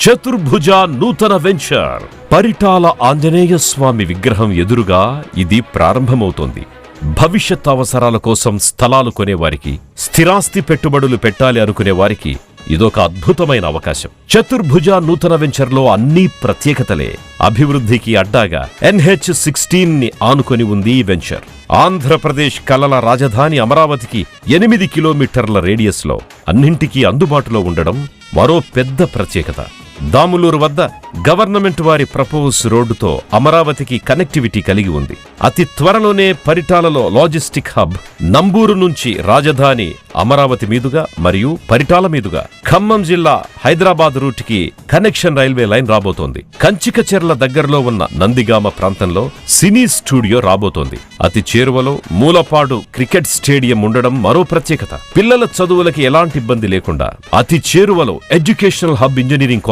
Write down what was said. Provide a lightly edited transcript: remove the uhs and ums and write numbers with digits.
చతుర్భుజ నూతన వెంచర్. పరిటాల ఆంజనేయ స్వామి విగ్రహం ఎదురుగా ఇది ప్రారంభమవుతోంది. భవిష్యత్ అవసరాల కోసం స్థలాలు కొనేవారికి, స్థిరాస్తి పెట్టుబడులు పెట్టాలి అనుకునే వారికి ఇదొక అద్భుతమైన అవకాశం. చతుర్భుజ నూతన వెంచర్లో అన్ని ప్రత్యేకతలే. అభివృద్ధికి అడ్డాగా NH-16 ఆనుకొని ఉంది ఈ వెంచర్. ఆంధ్రప్రదేశ్ కలల రాజధాని అమరావతికి 8 కిలోమీటర్ల రేడియస్ లో అన్నింటికీ అందుబాటులో ఉండడం మరో పెద్ద ప్రత్యేకత. దాములూరు వద్ద గవర్నమెంట్ వారి ప్రపోజ్ రోడ్డుతో అమరావతికి కనెక్టివిటీ కలిగి ఉంది. అతి త్వరలోనే పరిటాలలో లాజిస్టిక్ హబ్, నంబూరు నుంచి రాజధాని అమరావతి మీదుగా మరియు పరిటాల మీదుగా ఖమ్మం జిల్లా హైదరాబాద్ రూట్కి కనెక్షన్ రైల్వే లైన్ రాబోతోంది. కంచికచెర్ల దగ్గరలో ఉన్న నందిగామ ప్రాంతంలో సినీ స్టూడియో రాబోతోంది. అతి చేరువలో మూలపాడు క్రికెట్ స్టేడియం ఉండడం మరో ప్రత్యేకత. పిల్లల చదువులకి ఎలాంటి ఇబ్బంది లేకుండా అతి చేరువలో ఎడ్యుకేషనల్ హబ్ ఇంజనీరింగ్